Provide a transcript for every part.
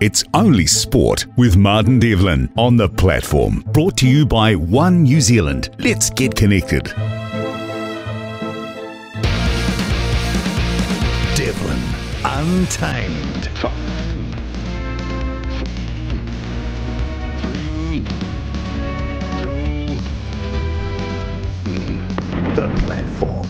It's Only Sport with Martin Devlin on the platform. Brought to you by One New Zealand. Let's get connected. Devlin, Untamed. The platform.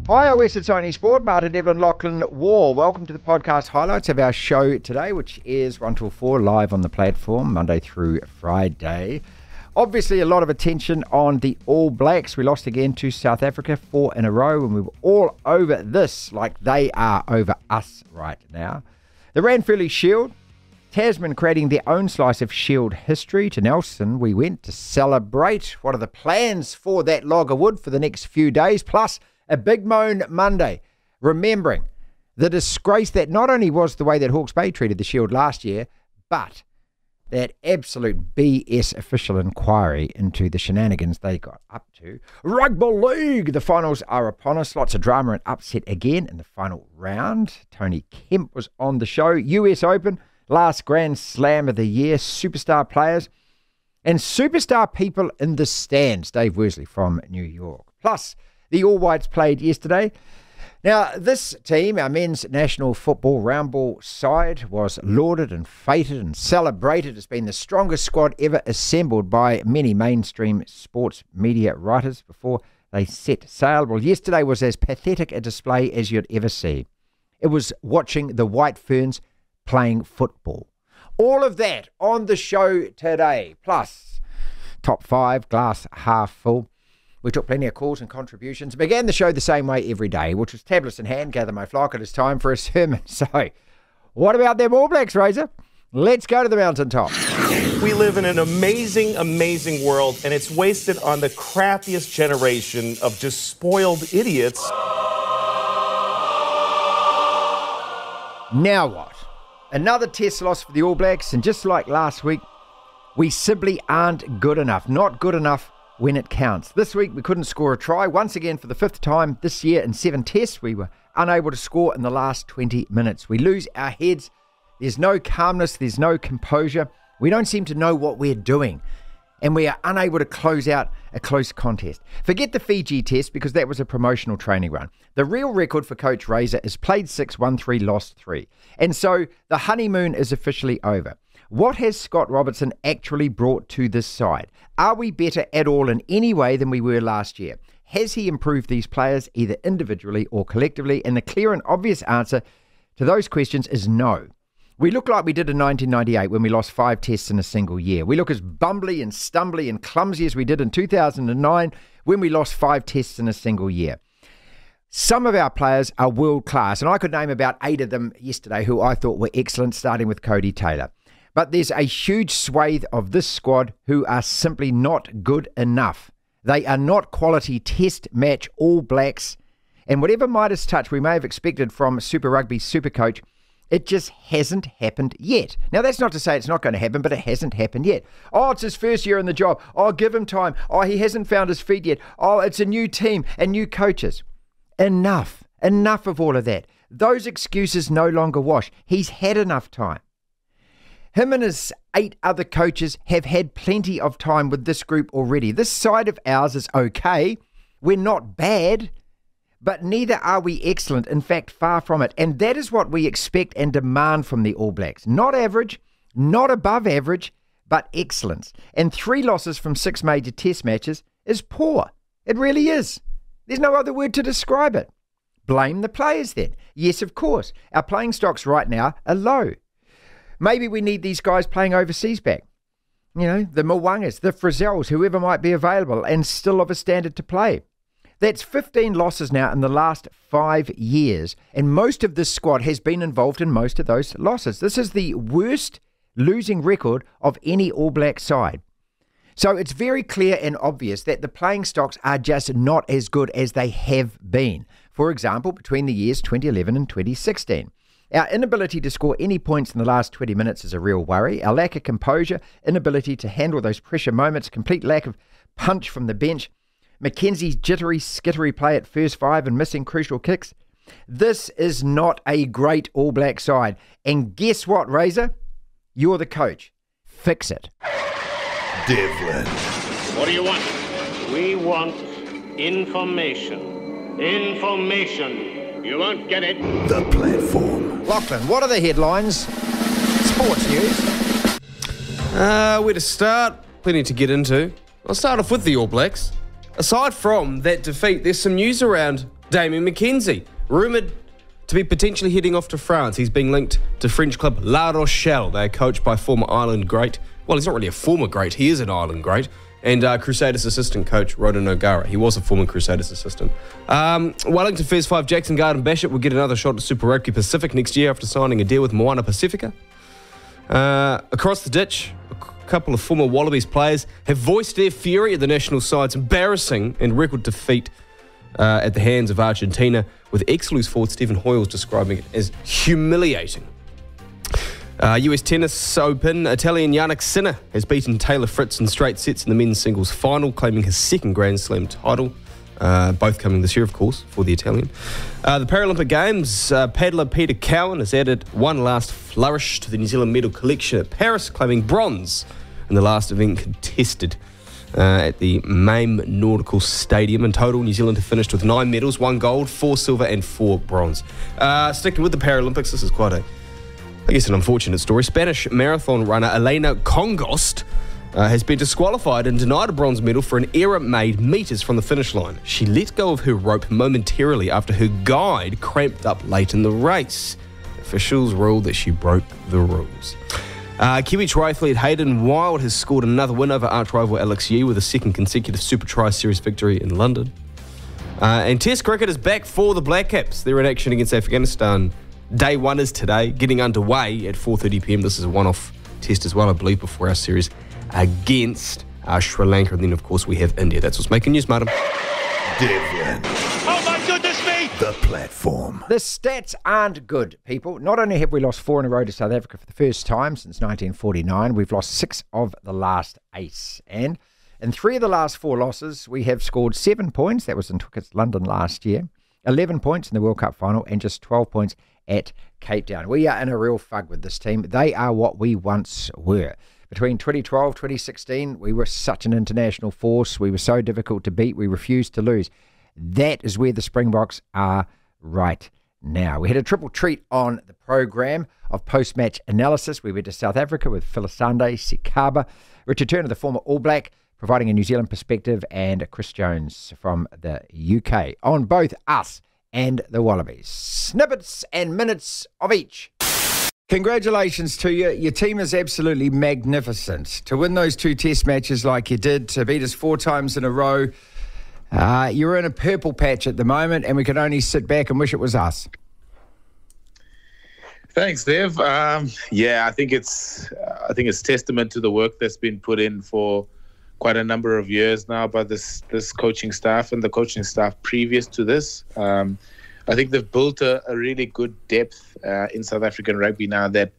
Hi, it's Only Sport. Martin Devlin, Lachlan War. Welcome to the podcast highlights of our show today, which is 1 till 4 live on the platform, Monday through Friday. Obviously, a lot of attention on the All Blacks. We lost again to South Africa 4 in a row, and we were all over this like they are over us right now. The Ranfurly Shield, Tasman creating their own slice of Shield history. To Nelson, we went to celebrate. What are the plans for that log of wood for the next few days? Plus, a big moan Monday, remembering the disgrace that not only was the way that Hawke's Bay treated the Shield last year, but that absolute BS official inquiry into the shenanigans they got up to. Rugby League, the finals are upon us. Lots of drama and upset again in the final round. Tony Kemp was on the show. US Open, last Grand Slam of the year. Superstar players and superstar people in the stands. Dave Worsley from New York. Plus, the All Whites played yesterday. Now, this team, our men's national football round ball side, was lauded and feted and celebrated as being the strongest squad ever assembled by many mainstream sports media writers before they set sail. Well, yesterday was as pathetic a display as you'd ever see. It was watching the White Ferns playing football. All of that on the show today. Plus, top 5, glass half full. We took plenty of calls and contributions. Began the show the same way every day, which was tablets in hand, gather my flock. It is time for a sermon. So, what about them All Blacks, Razor? Let's go to the mountaintop. We live in an amazing, amazing world, and it's wasted on the crappiest generation of just spoiled idiots. Now what? Another test loss for the All Blacks, and just like last week, we simply aren't good enough. Not good enough when it counts. This week, we couldn't score a try. Once again, for the 5th time this year in 7 tests, we were unable to score in the last 20 minutes. We lose our heads. There's no calmness. There's no composure. We don't seem to know what we're doing. And we are unable to close out a close contest. Forget the Fiji test because that was a promotional training run. The real record for Coach Razor is played 6, won 3, lost 3. And so the honeymoon is officially over. What has Scott Robertson actually brought to this side? Are we better at all in any way than we were last year? Has he improved these players either individually or collectively? And the clear and obvious answer to those questions is no. We look like we did in 1998 when we lost 5 tests in a single year. We look as bumbly and stumbly and clumsy as we did in 2009 when we lost 5 tests in a single year. Some of our players are world class, and I could name about 8 of them yesterday who I thought were excellent, starting with Cody Taylor. But there's a huge swathe of this squad who are simply not good enough. They are not quality test match All Blacks. And whatever Midas touch we may have expected from Super Rugby Super Coach, it just hasn't happened yet. Now, that's not to say it's not going to happen, but it hasn't happened yet. Oh, it's his first year in the job. Oh, give him time. Oh, he hasn't found his feet yet. Oh, it's a new team and new coaches. Enough. Enough of all of that. Those excuses no longer wash. He's had enough time. Him and his 8 other coaches have had plenty of time with this group already. This side of ours is okay. We're not bad, but neither are we excellent. In fact, far from it. And that is what we expect and demand from the All Blacks. Not average, not above average, but excellence. And 3 losses from 6 major test matches is poor. It really is. There's no other word to describe it. Blame the players then. Yes, of course. Our playing stocks right now are low. Maybe we need these guys playing overseas back. You know, the Mwangas, the Frizzels, whoever might be available and still of a standard to play. That's 15 losses now in the last 5 years. And most of this squad has been involved in most of those losses. This is the worst losing record of any All Black side. So it's very clear and obvious that the playing stocks are just not as good as they have been. For example, between the years 2011 and 2016. Our inability to score any points in the last 20 minutes is a real worry. Our lack of composure, inability to handle those pressure moments, complete lack of punch from the bench, Mackenzie's jittery, skittery play at first 5 and missing crucial kicks. This is not a great All Black side. And guess what, Razor? You're the coach. Fix it. Devlin. What do you want? We want information. Information. You won't get it. The Platform. Lachlan, what are the headlines? Sports news. Where to start? Plenty to get into. I'll start off with the All Blacks. Aside from that defeat, there's some news around Damien McKenzie, rumoured to be potentially heading off to France. He's being linked to French club La Rochelle. They're coached by former Ireland great. Well, he's not really a former great. He is an Ireland great. And Crusaders assistant coach, Roden O'Gara. He was a former Crusaders assistant. Wellington Fairs 5 Jackson Garden Bishop will get another shot at Super Rugby Pacific next year after signing a deal with Moana Pacifica. Across the ditch, a couple of former Wallabies players have voiced their fury at the national side's embarrassing and record defeat at the hands of Argentina, with ex-loose forward Stephen Hoyles describing it as humiliating. US Tennis Open, Italian Yannick Sinner has beaten Taylor Fritz in straight sets in the men's singles final, claiming his second Grand Slam title, both coming this year, of course, for the Italian. The Paralympic Games, paddler Peter Cowan has added one last flourish to the New Zealand medal collection at Paris, claiming bronze in the last event contested at the Mame Nautical Stadium. In total, New Zealand have finished with 9 medals, 1 gold, 4 silver and 4 bronze. Sticking with the Paralympics, this is quite an unfortunate story. Spanish marathon runner Elena Congost has been disqualified and denied a bronze medal for an error made metres from the finish line. She let go of her rope momentarily after her guide cramped up late in the race. Officials ruled that she broke the rules. Kiwi triathlete Hayden Wild has scored another win over arch-rival Alex Yee with a second consecutive Super Tri Series victory in London. And Test cricket is back for the Black Caps. They're in action against Afghanistan. Day 1 is today, getting underway at 4:30pm. This is a one-off test as well, I believe, before our series against Sri Lanka. And then, of course, we have India. That's what's making news, madam. Devlin. Oh my goodness me! The Platform. The stats aren't good, people. Not only have we lost 4 in a row to South Africa for the first time since 1949, we've lost 6 of the last 8. And in 3 of the last 4 losses, we have scored 7 points. That was in Twickett's London last year. 11 points in the World Cup final and just 12 points at Cape Town. We are in a real fug with this team. They are what we once were. Between 2012 2016, we were such an international force. We were so difficult to beat. We refused to lose. That is where the Springboks are right now. We had a triple treat on the program of post-match analysis. We went to South Africa with Philisande Sekaba, Richard Turner, the former All Black, providing a New Zealand perspective, and Chris Jones from the UK on both us and the Wallabies. Snippets and minutes of each. Congratulations to you. Your team is absolutely magnificent. To win those 2 test matches like you did, to beat us 4 times in a row, you're in a purple patch at the moment, and we can only sit back and wish it was us. Thanks, Dev. I think it's testament to the work that's been put in for quite a number of years now by this coaching staff and the coaching staff previous to this. I think they've built a really good depth in South African rugby now that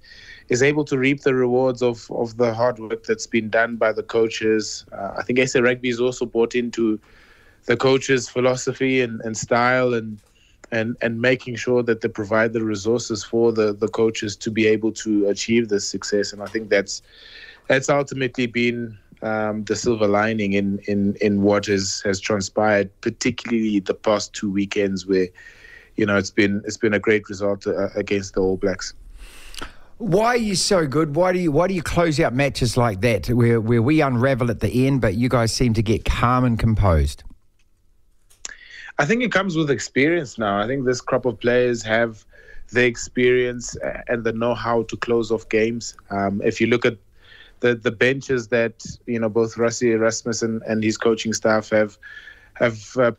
is able to reap the rewards of the hard work that's been done by the coaches. I think SA Rugby is also bought into the coaches' philosophy and style and making sure that they provide the resources for the coaches to be able to achieve this success. And I think that's ultimately been the silver lining in what has transpired, particularly the past 2 weekends where, it's been a great result against the All Blacks. Why are you so good? Why do you close out matches like that where we unravel at the end, but you guys seem to get calm and composed? I think it comes with experience now. I think this crop of players have the experience and the know-how to close off games. If you look at the benches that both Rassie Erasmus and his coaching staff have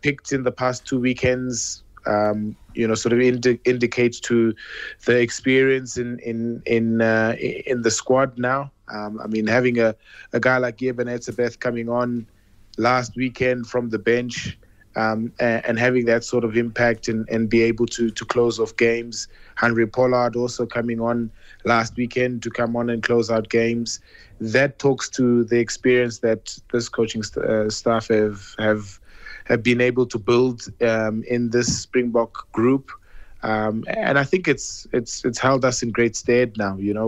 picked in the past 2 weekends, sort of indicates to the experience in the squad now. Having a guy like Eben Etzebeth coming on last weekend from the bench, and having that sort of impact and be able to close off games. Henry Pollard also coming on last weekend to come on and close out games. That talks to the experience that this coaching staff have been able to build in this Springbok group. And I think it's held us in great stead now. You know,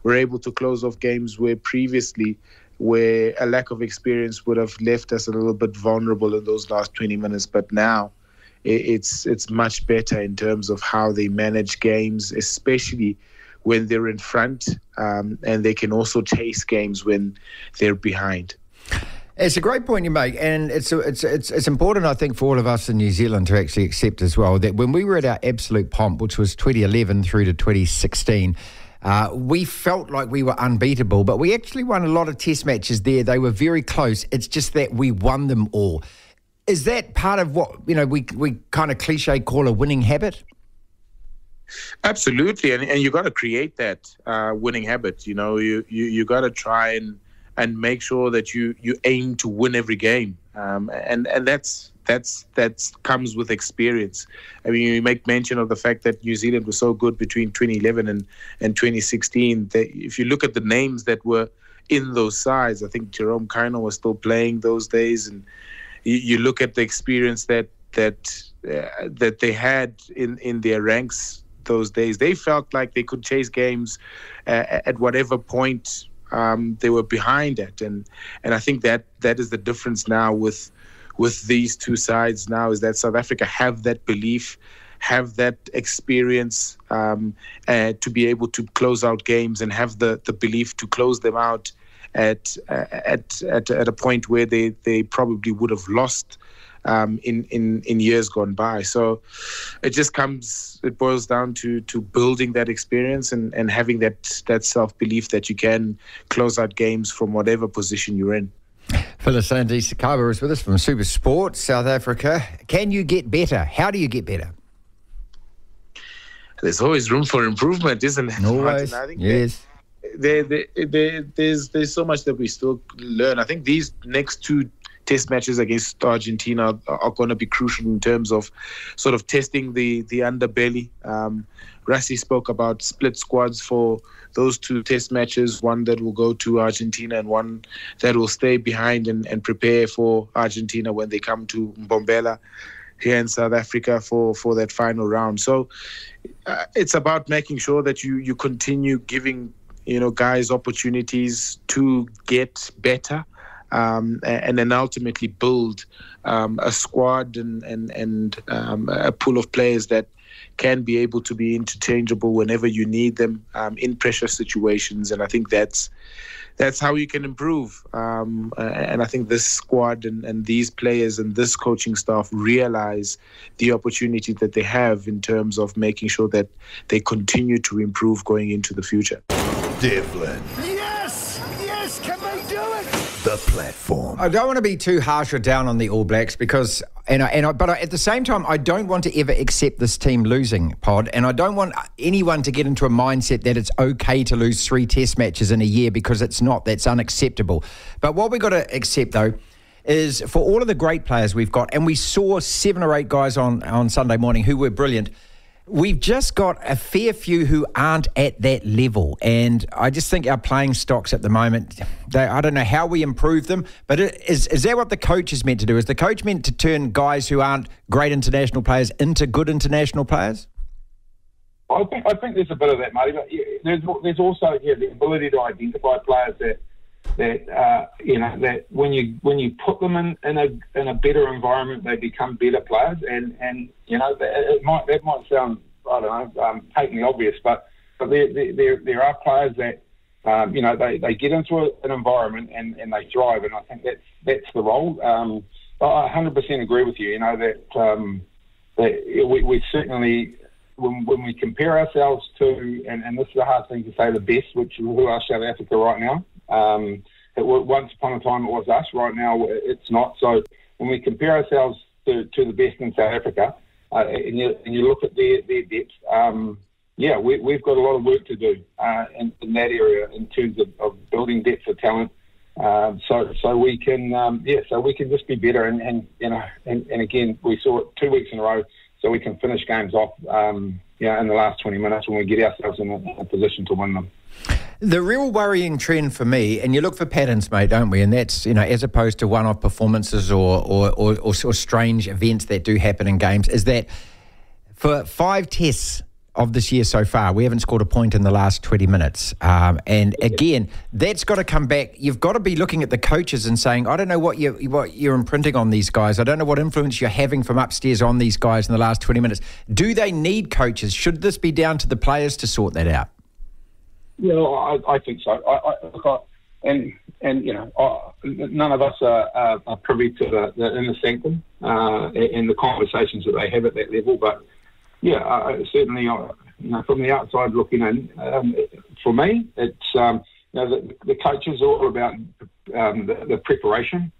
we're able to close off games where previously, where a lack of experience would have left us a little bit vulnerable in those last 20 minutes. But now it's much better in terms of how they manage games, especially when they're in front, and they can also chase games when they're behind. It's a great point you make, and it's important, I think, for all of us in New Zealand to actually accept as well that when we were at our absolute pomp, which was 2011 through to 2016, we felt like we were unbeatable, but we actually won a lot of test matches there. They were very close. It's just that we won them all. Is that part of what, you know, we kind of cliche call a winning habit? Absolutely, and you got to create that winning habit. You know, you got to try and make sure that you aim to win every game, and that's comes with experience. I mean, you make mention of the fact that New Zealand was so good between 2011 and 2016. That if you look at the names that were in those sides, I think Jerome Kaino was still playing those days, and you look at the experience that they had in their ranks those days. They felt like they could chase games at whatever point they were behind at, and I think that is the difference now with these two sides now, is that South Africa have that belief, have that experience to be able to close out games and have the belief to close them out at a point where they probably would have lost in years gone by. So it boils down to building that experience and having that self-belief that you can close out games from whatever position you're in. Phyllis Sakaba is with us from Super Sports, South Africa. Can you get better? How do you get better? There's always room for improvement, isn't it? Always, I think yes. There's so much that we still learn. I think these next two test matches against Argentina are going to be crucial in terms of sort of testing the underbelly. Rassie spoke about split squads for those two test matches, one that will go to Argentina and one that will stay behind and prepare for Argentina when they come to Mbombela here in South Africa for that final round. So it's about making sure that you continue giving, you know, guys opportunities to get better, and then ultimately build a squad and a pool of players that can be able to be interchangeable whenever you need them in pressure situations. And I think that's how you can improve. And I think this squad and these players and this coaching staff realize the opportunity that they have in terms of making sure that they continue to improve going into the future. Devlin. Yes, can they do it? The platform. I don't want to be too harsh or down on the All Blacks because, but at the same time, I don't want to ever accept this team losing, Pod, and I don't want anyone to get into a mindset that it's okay to lose 3 test matches in a year, because it's not. That's unacceptable. But what we've got to accept, though, is for all of the great players we've got, and we saw 7 or 8 guys on Sunday morning who were brilliant, we've just got a fair few who aren't at that level. And I just think our playing stocks at the moment, I don't know how we improve them, but is that what the coach is meant to do? Is the coach meant to turn guys who aren't great international players into good international players? I think there's a bit of that, Marty. But there's also the ability to identify players that when you put them in a better environment, they become better players. And you know, that might sound, I don't know, patently obvious, but there are players that they get into an environment and they thrive, and I think that's the role. I 100% agree with you. You know that we certainly, when we compare ourselves to, and this is a hard thing to say, the best, who are South Africa right now. Once upon a time it was us. Right now it's not. So when we compare ourselves to the best in South Africa, and you look at their depth, we've got a lot of work to do in that area in terms of building depth of talent. So we can just be better. And again, we saw it 2 weeks in a row. So we can finish games off, in the last 20 minutes when we get ourselves in a position to win them. The real worrying trend for me, and you look for patterns, mate, don't we? And that's, as opposed to one-off performances or strange events that do happen in games, is that For 5 tests of this year so far, we haven't scored a point in the last 20 minutes. And again, that's got to come back. You've got to be looking at the coaches and saying, I don't know what you're imprinting on these guys. I don't know what influence you're having from upstairs on these guys in the last 20 minutes. Do they need coaches? Should this be down to the players to sort that out? Yeah, I think so. None of us are privy to the inner sanctum and the conversations that they have at that level. But yeah, certainly, from the outside looking in, for me, it's the coaches are all about the preparation,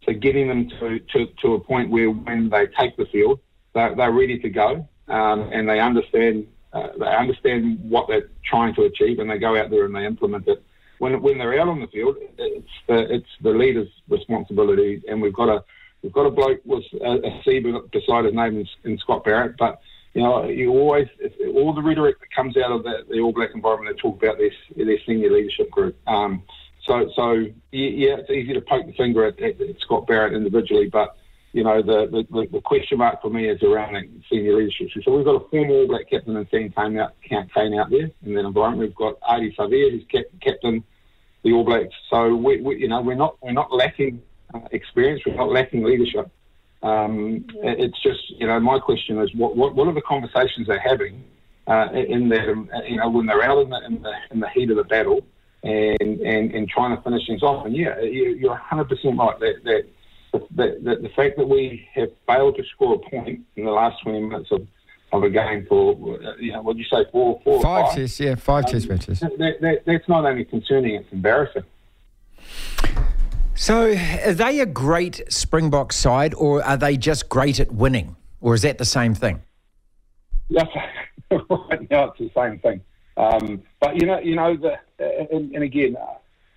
so getting them to a point where when they take the field, they're ready to go, and they understand what they're trying to achieve, and they go out there and they implement it. When they're out on the field, it's the leader's responsibility, and we've got a bloke with a C beside his name in Scott Barrett. But you always, all the rhetoric that comes out of the All Black environment, they talk about their senior leadership group. So it's easy to poke the finger at Scott Barrett individually, but the question mark for me is around senior leadership. So we've got a former All Black captain and team Kane out there in that environment. We've got Adi Savia, who's captain the All Blacks. So we're not lacking experience. We're not lacking leadership. It's just my question is what are the conversations they're having in that when they're out in the heat of the battle and trying to finish things off. And you're 100% right that the fact that we have failed to score a point in the last 20 minutes of a game for, what you say, four or five? Tests, yeah, 5 test matches. That's not only concerning, it's embarrassing. So are they a great Springbok side, or are they just great at winning? Or is that the same thing? Yes, right now it's the same thing. But, and again,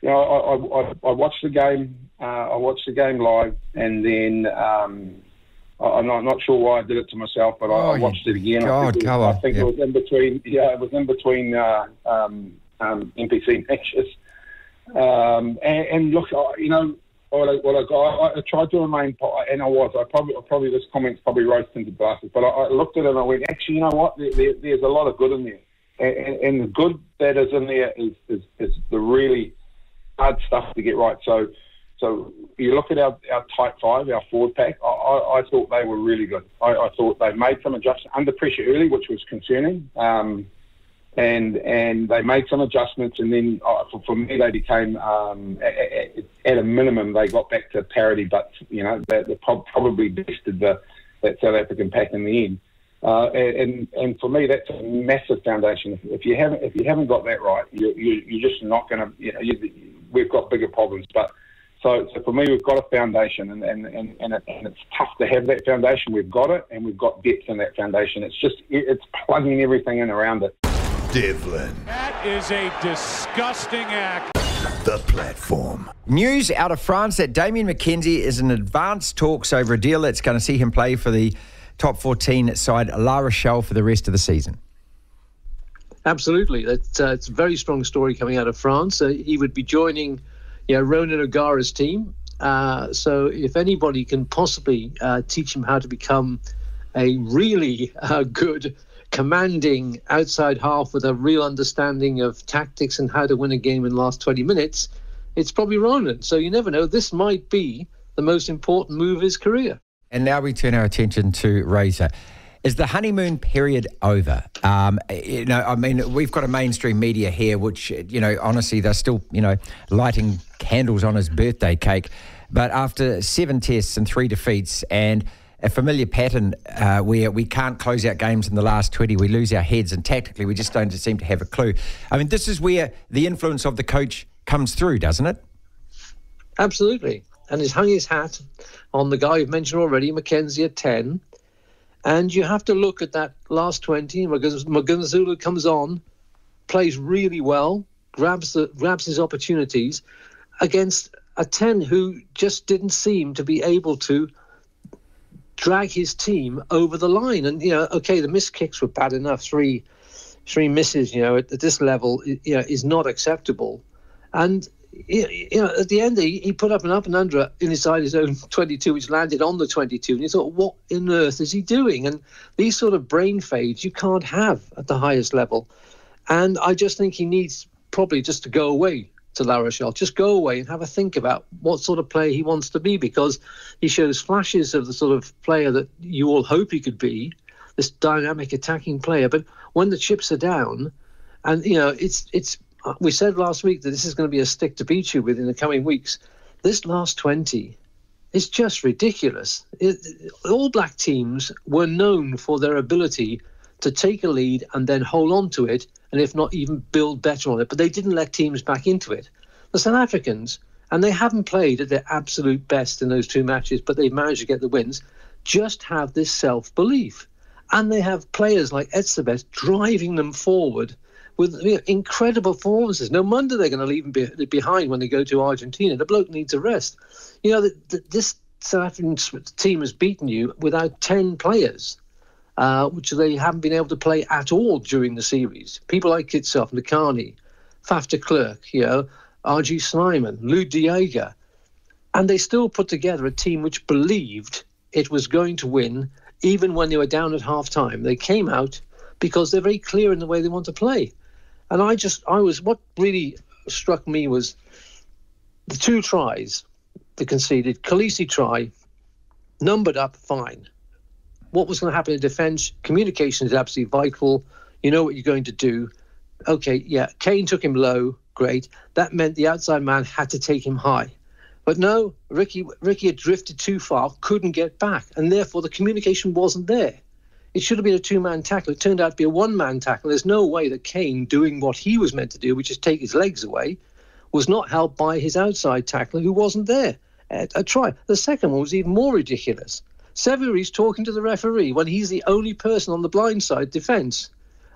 I watched the game. I watched the game live, and then I'm not sure why I did it to myself, but I watched it again. I think it was in between. Yeah, it was in between NPC matches. And look, I tried to remain, and I was. I probably this comment's probably roasting to glasses, but I looked at it and I went, actually, you know what? There's a lot of good in there, and the good that is in there is the really hard stuff to get right. So you look at our tight five, our forward pack. I thought they were really good. I thought they made some adjustments under pressure early, which was concerning. And they made some adjustments, and then for me they became at a minimum they got back to parity, but they probably bested that South African pack in the end. And for me that's a massive foundation. If you haven't got that right, you're just not going to. We've got bigger problems, but. So for me, we've got a foundation, and it's tough to have that foundation. We've got it, and we've got depth in that foundation. It's plugging everything in around it. Devlin. That is a disgusting act. The platform. News out of France that Damien McKenzie is in advanced talks over a deal that's going to see him play for the top 14 side La Rochelle for the rest of the season. Absolutely. It's a very strong story coming out of France. He would be joining Ronan O'Gara's team. So if anybody can possibly teach him how to become a really good, commanding outside half with a real understanding of tactics and how to win a game in the last 20 minutes, it's probably Ronan. So you never know. This might be the most important move of his career. And now we turn our attention to Razor. Is the honeymoon period over? We've got a mainstream media here, which, honestly, they're still, lighting candles on his birthday cake. But after 7 tests and 3 defeats and a familiar pattern where we can't close out games in the last 20, we lose our heads, and tactically we just don't seem to have a clue. I mean, this is where the influence of the coach comes through, doesn't it? Absolutely. And he's hung his hat on the guy you've mentioned already, McKenzie at 10. And you have to look at that last 20. Magazulu comes on, plays really well, grabs his opportunities against a 10 who just didn't seem to be able to drag his team over the line. And, the missed kicks were bad enough. Three misses, at this level, is not acceptable. And, at the end, he put up and under inside his own 22, which landed on the 22. And you thought, what on earth is he doing? And these sort of brain fades you can't have at the highest level. And I just think he needs probably just to go away to La Rochelle. Just go away and have a think about what sort of player he wants to be, because he shows flashes of the sort of player that you all hope he could be, this dynamic attacking player. But when the chips are down, and, it's we said last week that this is going to be a stick to beat you with in the coming weeks. This last 20 is just ridiculous. All Black teams were known for their ability to take a lead and then hold on to it, and if not, even build better on it. But they didn't let teams back into it. The South Africans, and they haven't played at their absolute best in those 2 matches, but they've managed to get the wins, just have this self-belief. And they have players like Etzebeth driving them forward with incredible performances. No wonder they're going to leave him behind when they go to Argentina. The bloke needs a rest. This South African team has beaten you without 10 players, which they haven't been able to play at all during the series. People like Kitsoff, Nakani, Faf de Klerk, R.G. Snyman, Lou Diega. And they still put together a team which believed it was going to win, even when they were down at half-time. They came out because they're very clear in the way they want to play. And what really struck me was the 2 tries they conceded. Khaleesi try, numbered up, fine. What was going to happen in defence? Communication is absolutely vital. You know what you're going to do. Okay, yeah, Kane took him low, great. That meant the outside man had to take him high. But no, Ricky had drifted too far, couldn't get back, and therefore the communication wasn't there. It should have been a 2-man tackle. It turned out to be a 1-man tackle. There's no way that Kane, doing what he was meant to do, which is take his legs away, was not helped by his outside tackler who wasn't there at a try. The second one was even more ridiculous. Severy's talking to the referee when he's the only person on the blind side defence.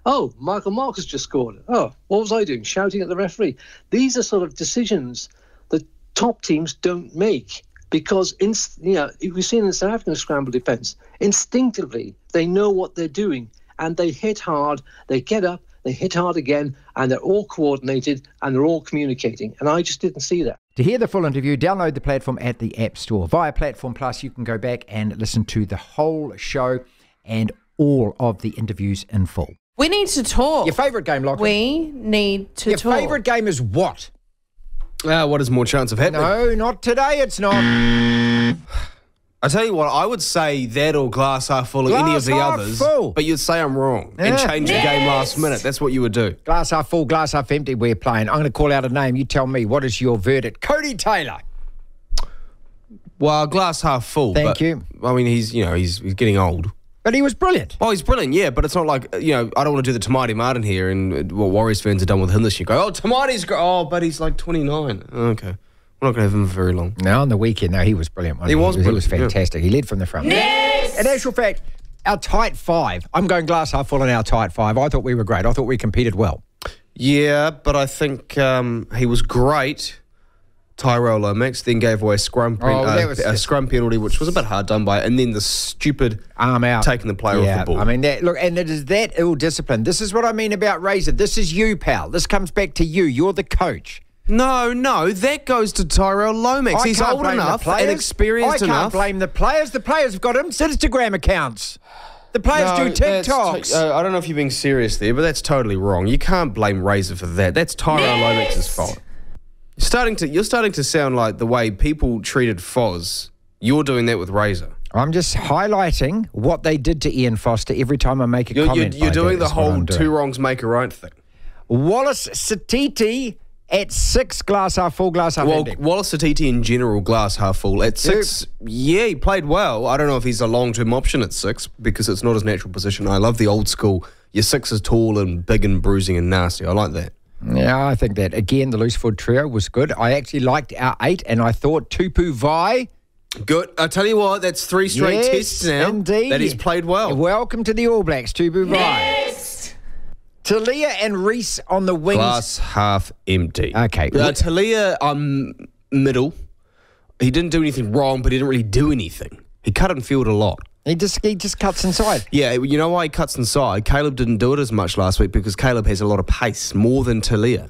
Oh, Michael Marcus just scored. Oh, what was I doing? Shouting at the referee. These are sort of decisions that top teams don't make. Because, we've seen in the South African scramble defence, instinctively, they know what they're doing, and they hit hard, they get up, they hit hard again, and they're all coordinated, and they're all communicating. And I just didn't see that. To hear the full interview, download the platform at the App Store. Via Platform Plus, you can go back and listen to the whole show and all of the interviews in full. We need to talk. Your favourite game, Lachlan? We need to talk. Your favourite game is what? What is more chance of happening? No, not today, it's not. I tell you what, I would say that or glass half full or any of the others. Full. But you'd say I'm wrong and change the game last minute. That's what you would do. Glass half full, glass half empty, we're playing. I'm going to call out a name. You tell me, what is your verdict? Cody Taylor. Well, glass half full. Thank you. I mean, he's getting old. But he was brilliant. Oh, he's brilliant, yeah. But it's not like, I don't want to do the Tamati Martin here and what Warriors fans have done with him this year. Go, Tamati's great. Oh, but he's like 29. Okay. We're not going to have him for very long. No, on the weekend, he was brilliant. He was fantastic. Yeah. He led from the front. Next! In actual fact, our tight 5. I'm going glass half full in our tight 5. I thought we were great. I thought we competed well. Yeah, but I think he was great. Tyrell Lomax then gave away a scrum penalty, which was a bit hard done by, and then the stupid arm out, taking the player off the ball. I mean, and it is that ill-disciplined. This is what I mean about Razor. This is you, pal. This comes back to you. You're the coach. No, that goes to Tyrell Lomax. He's old enough and experienced enough. I can't blame the players. The players have got Instagram accounts. The players do TikToks. I don't know if you're being serious there, but that's totally wrong. You can't blame Razor for that. That's Tyrell Lomax's fault. You're starting to sound like the way people treated Foz. You're doing that with Razor. I'm just highlighting what they did to Ian Foster every time I make a comment. You're doing the whole 2 wrongs make a right thing. Wallace Satiti at 6, glass half full, glass half empty. Wallace Satiti in general, glass half full. At 6, he played well. I don't know if he's a long-term option at 6 because it's not his natural position. I love the old school. Your 6 is tall and big and bruising and nasty. I like that. Yeah, I think that. Again, the loose forward trio was good. I actually liked our 8, and I thought Tupu Vai. Good. I tell you what, that's 3 straight tests now. Indeed. That he's played well. Welcome to the All Blacks, Tupu Vai. Next! Talia and Reese on the wings. Glass half empty. Okay. Talia, middle. He didn't do anything wrong, but he didn't really do anything. He cut in field a lot. He just cuts inside. Yeah, you know why he cuts inside? Caleb didn't do it as much last week because Caleb has a lot of pace, more than Talia.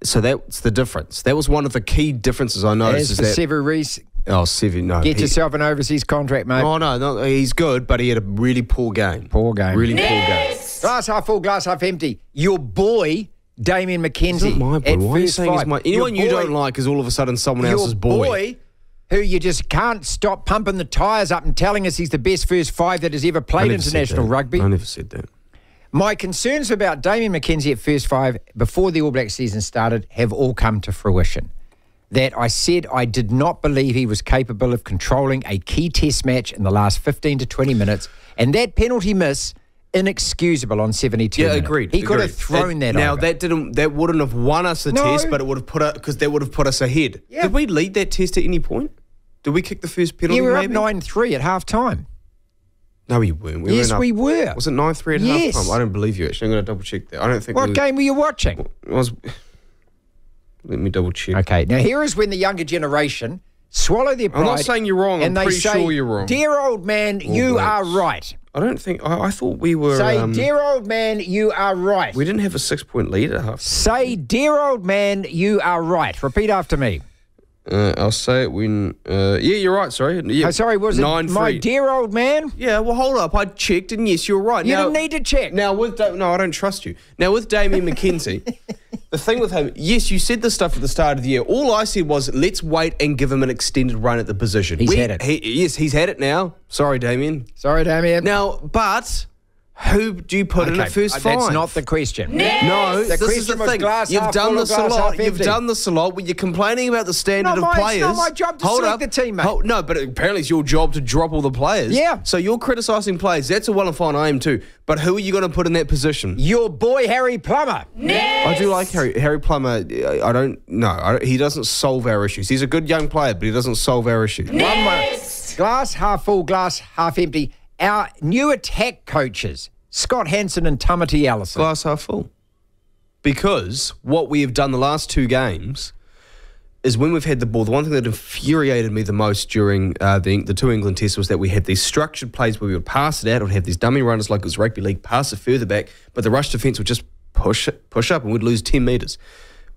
So that's the difference. That was one of the key differences I noticed. As for Sevu Reece, Sevu, no. get yourself an overseas contract, mate. Oh, no, he's good, but he had a really poor game. Really poor game. Glass half full, glass half empty. Your boy, Damien McKenzie. He's not my boy. Why are you saying he's my... Anyone you don't like is all of a sudden someone else's boy. Your boy, who you just can't stop pumping the tyres up and telling us he's the best first five that has ever played international rugby. I never said that. My concerns about Damien McKenzie at first five before the All Black season started have all come to fruition. That I said I did not believe he was capable of controlling a key test match in the last 15 to 20 minutes, and that penalty miss, inexcusable on 72 minutes. Agreed. He could have thrown that over. Now, that wouldn't have won us the test, but it would have because that would have put us ahead. Yeah. Did we lead that test at any point? Did we kick the first penalty, we were maybe? up 9-3 at half-time. No, we weren't. We were. Was it 9-3 at half-time? I don't believe you, actually. I'm going to double-check that. I don't think What game were you watching? Let me double-check. Okay, now here is when the younger generation swallow their pride. I'm not saying you're wrong. I'm pretty sure you're wrong. Dear old man, you are right. I don't think... I thought we were... Say, dear old man, you are right. We didn't have a 6-point lead at half. Say, dear old man, you are right. Repeat after me. I'll say it when... yeah, you're right, sorry. Yeah. Oh, sorry, was it 9-3. my dear old man? Yeah, well, hold up. I checked, and yes, you're right. You didn't need to check. Now, no, I don't trust you. Now, with Damien McKenzie, the thing with him, yes, you said this stuff at the start of the year. All I said was, let's wait and give him an extended run at the position. He's had it. Yes, he's had it now. Sorry, Damien. Now, but... Who do you put in at first five? That's not the question. No, the this is the thing. You've done this a lot. You've done this a lot when you're complaining about the standard of players. It's not my job to select the team, mate. No, but apparently it's your job to drop all the players. Yeah. So you're criticising players. That's a well and fine aim too. But who are you going to put in that position? Your boy, Harry Plummer. I do like Harry Plummer. He doesn't solve our issues. He's a good young player, but he doesn't solve our issues. Glass half full, glass half empty. Our new attack coaches, Scott Hansen and Tamati Allison. Glass half full. Because what we have done the last two games is when we've had the ball, the one thing that infuriated me the most during the two England tests was that we had these structured plays where we would pass it out, would have these dummy runners like it was rugby league, pass it further back, but the rush defence would just push up and we'd lose 10 metres.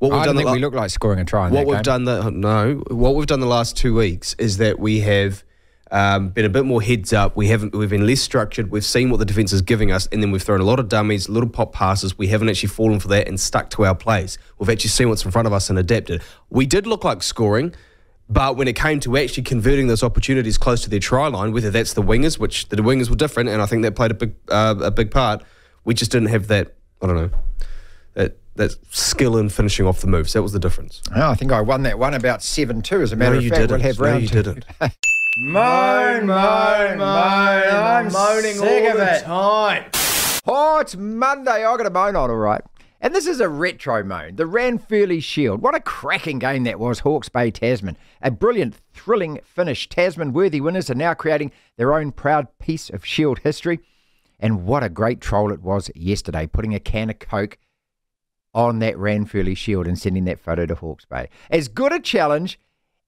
I don't think we look like scoring a try in that game. What we've done the last 2 weeks is that we have been a bit more heads up. We've been less structured. We've seen what the defence is giving us, and then we've thrown a lot of dummies, little pop passes. We haven't actually fallen for that and stuck to our plays. We've actually seen what's in front of us and adapted. We did look like scoring, but when it came to actually converting those opportunities close to their try line, whether that's the wingers, which the wingers were different, and I think that played a big part, we just didn't have that, I don't know, that skill in finishing off the moves. That was the difference. Oh, I think I won that one about 7-2, as a matter of fact. We'll have round two. You didn't. Moan. I'm moaning all the time. Oh, it's Monday. I got a moan on, all right. And this is a retro moan. The Ranfurly Shield. What a cracking game that was, Hawke's Bay, Tasman. A brilliant, thrilling finish. Tasman-worthy winners are now creating their own proud piece of Shield history. And what a great troll it was yesterday, putting a can of Coke on that Ranfurly Shield and sending that photo to Hawke's Bay. As good a challenge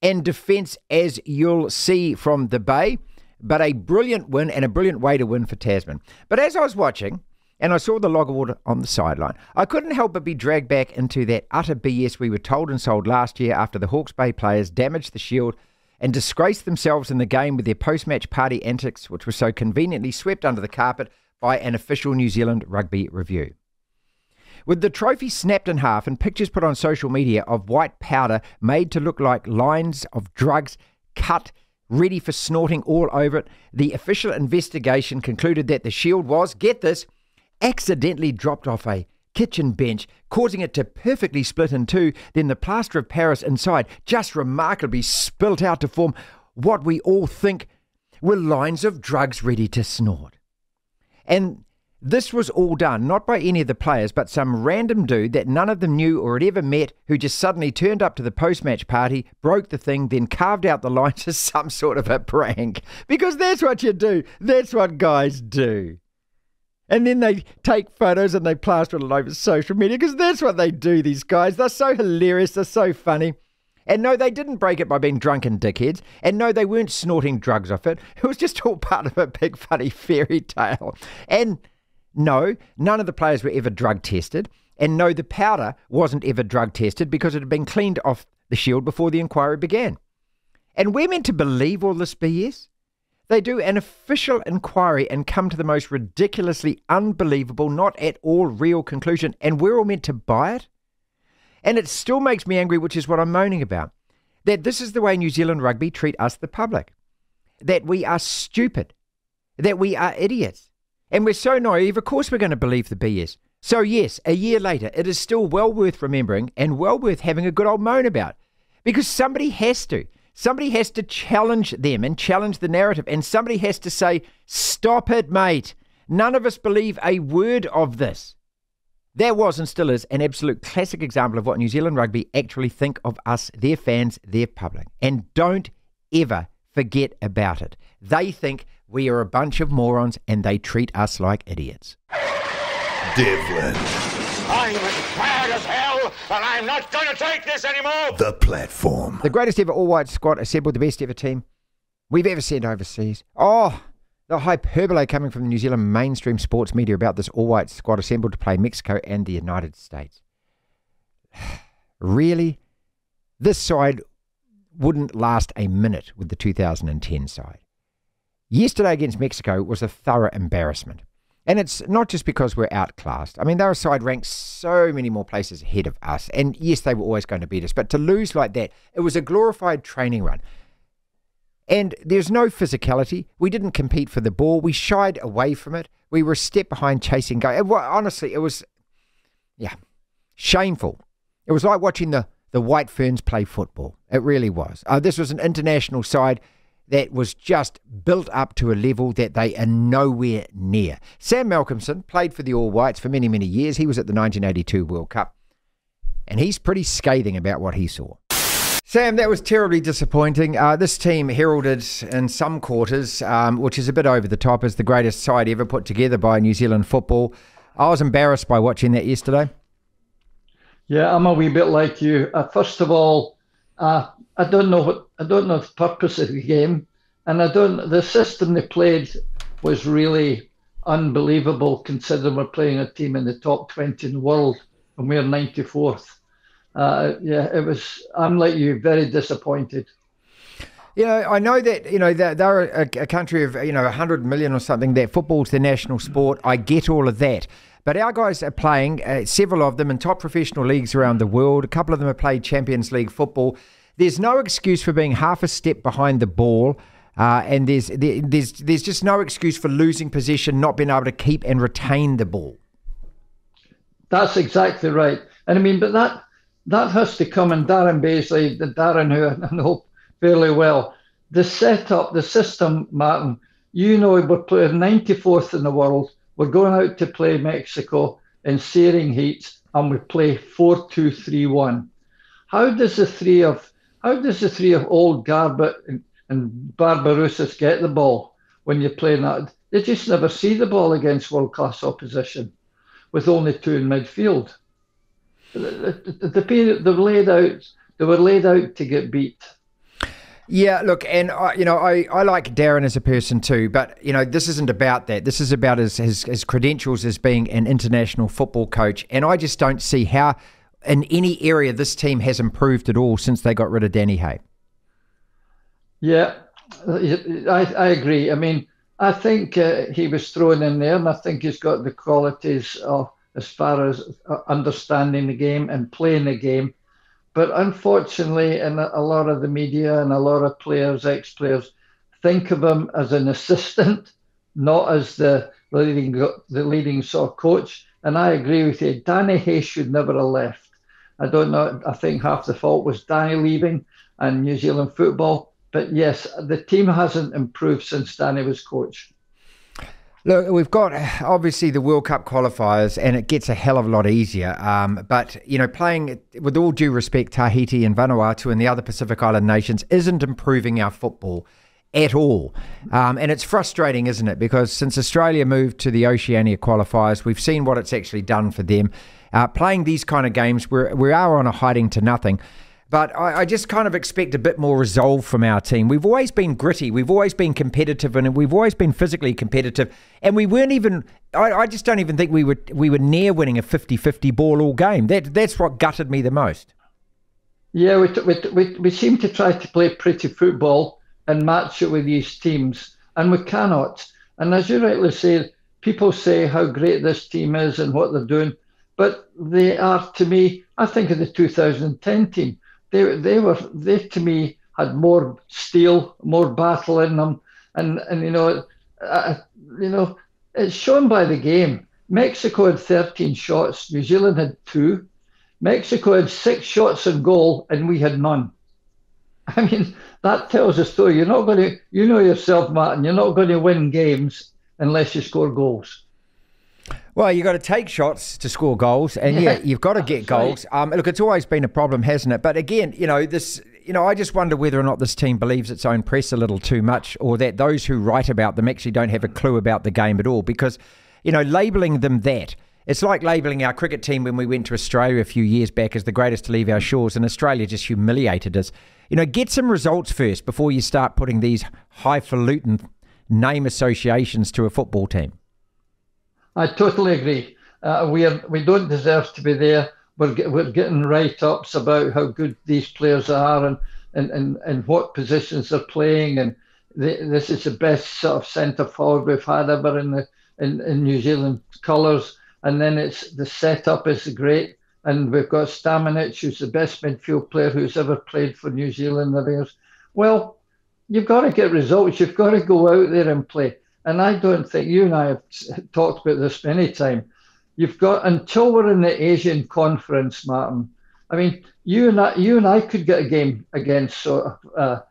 and defence as you'll see from the Bay, but a brilliant win and a brilliant way to win for Tasman. But as I was watching, and I saw the log of water on the sideline, I couldn't help but be dragged back into that utter BS we were told and sold last year after the Hawke's Bay players damaged the Shield and disgraced themselves in the game with their post-match party antics, which was so conveniently swept under the carpet by an official New Zealand rugby review. With the trophy snapped in half and pictures put on social media of white powder made to look like lines of drugs cut, ready for snorting all over it, the official investigation concluded that the Shield was, get this, accidentally dropped off a kitchen bench, causing it to perfectly split in two, then the plaster of Paris inside just remarkably spilt out to form what we all think were lines of drugs ready to snort. And this was all done, not by any of the players, but some random dude that none of them knew or had ever met, who just suddenly turned up to the post-match party, broke the thing, then carved out the lines as some sort of a prank. Because that's what you do. That's what guys do. And then they take photos and they plaster it all over social media, because that's what they do, these guys. They're so hilarious. They're so funny. And no, they didn't break it by being drunken dickheads. And no, they weren't snorting drugs off it. It was just all part of a big funny fairy tale. And no, none of the players were ever drug tested. And no, the powder wasn't ever drug tested because it had been cleaned off the shield before the inquiry began. And we're meant to believe all this BS? They do an official inquiry and come to the most ridiculously unbelievable, not at all real conclusion, and we're all meant to buy it? And it still makes me angry, which is what I'm moaning about, that this is the way New Zealand rugby treat us, the public. That we are stupid. That we are idiots. And we're so naive, of course we're going to believe the BS. So yes, a year later, it is still well worth remembering and well worth having a good old moan about. Because somebody has to. Somebody has to challenge them and challenge the narrative. And somebody has to say, stop it, mate. None of us believe a word of this. That was and still is an absolute classic example of what New Zealand rugby actually think of us, their fans, their public. And don't ever forget about it. They think we are a bunch of morons and they treat us like idiots. Devlin. I'm as mad as hell, and I'm not going to take this anymore. The Platform. The greatest ever all-white squad assembled, the best ever team we've ever sent overseas. Oh, the hyperbole coming from the New Zealand mainstream sports media about this all-white squad assembled to play Mexico and the United States. Really? This side wouldn't last a minute with the 2010 side. Yesterday against Mexico was a thorough embarrassment. And it's not just because we're outclassed. I mean, they're a side ranked so many more places ahead of us. And yes, they were always going to beat us. But to lose like that, it was a glorified training run. And there's no physicality. We didn't compete for the ball. We shied away from it. We were a step behind chasing goal. Honestly, it was, shameful. It was like watching the White Ferns play football. It really was. This was an international side that was just built up to a level that they are nowhere near. Sam Malcolmson played for the All Whites for many, many years. He was at the 1982 World Cup. And he's pretty scathing about what he saw. Sam, that was terribly disappointing. This team heralded in some quarters, which is a bit over the top, as the greatest side ever put together by New Zealand football. I was embarrassed by watching that yesterday. Yeah, I'm a wee bit like you. First of all, I don't know the purpose of the game, and the system they played was really unbelievable, considering we're playing a team in the top 20 in the world and we're 94th. It was. I'm like you, very disappointed. I know that, they're a country of 100 million or something. That football's their national sport. I get all of that. But our guys are playing, several of them, in top professional leagues around the world. A couple of them have played Champions League football. There's no excuse for being half a step behind the ball, and there's just no excuse for losing possession, not being able to keep and retain the ball. That's exactly right. And I mean, but that has to come in Darren Beasley, the Darren who I know fairly well. The setup, the system, Martin, we're playing 94th in the world. We're going out to play Mexico in searing heats, and we play 4-2-3-1. How does the three of old Garbett and Barbarouses get the ball when you're playing that? They just never see the ball against world-class opposition with only two in midfield. They were laid out to get beat. Yeah, look, and I like Darren as a person too, but this isn't about that. This is about his credentials as being an international football coach, and I just don't see how in any area this team has improved at all since they got rid of Danny Hay. Yeah, I agree. I mean, I think he was thrown in there, and I think he's got the qualities as far as understanding the game and playing the game. But unfortunately, in a lot of the media and a lot of players, ex-players, think of him as an assistant, not as the leading sort of coach. And I agree with you. Danny Hay should never have left. I don't know. I think half the fault was Danny leaving and New Zealand football. But yes, the team hasn't improved since Danny was coach. Look, we've got obviously the World Cup qualifiers, and it gets a hell of a lot easier. But playing, with all due respect, Tahiti and Vanuatu and the other Pacific Island nations isn't improving our football at all. And it's frustrating, isn't it? Because since Australia moved to the Oceania qualifiers, we've seen what it's actually done for them. Playing these kind of games, we are on a hiding to nothing. But I just kind of expect a bit more resolve from our team. We've always been gritty. We've always been competitive, and we've always been physically competitive. And we weren't even... I just don't even think we were near winning a 50-50 ball all game. That's what gutted me the most. Yeah, we seem to try to play pretty football and match it with these teams, and we cannot. And as you rightly say, people say how great this team is and what they're doing, but they are, to me, I think of the 2010 team. They to me had more steel, more battle in them, and it's shown by the game. Mexico had 13 shots, New Zealand had 2. Mexico had 6 shots on goal, and we had none. I mean, that tells a story. You're not going to, you know yourself, Martin, you're not going to win games unless you score goals. Well, you've got to take shots to score goals, and you've got to get goals. Right. Look, it's always been a problem, hasn't it? But again, I just wonder whether or not this team believes its own press a little too much, or that those who write about them actually don't have a clue about the game at all. Because, labelling them that, it's like labelling our cricket team when we went to Australia a few years back as the greatest to leave our shores, and Australia just humiliated us. Get some results first before you start putting these highfalutin name associations to a football team. I totally agree. We don't deserve to be there. We're getting write-ups about how good these players are and what positions they're playing. And this is the best sort of centre forward we've had ever in New Zealand colours. And then it's the setup is great. And we've got Stamenic, who's the best midfield player who's ever played for New Zealand. Well, you've got to get results. You've got to go out there and play. And I don't think, you and I have talked about this many times, you've got, until we're in the Asian conference, Martin, I mean, you and I could get a game against to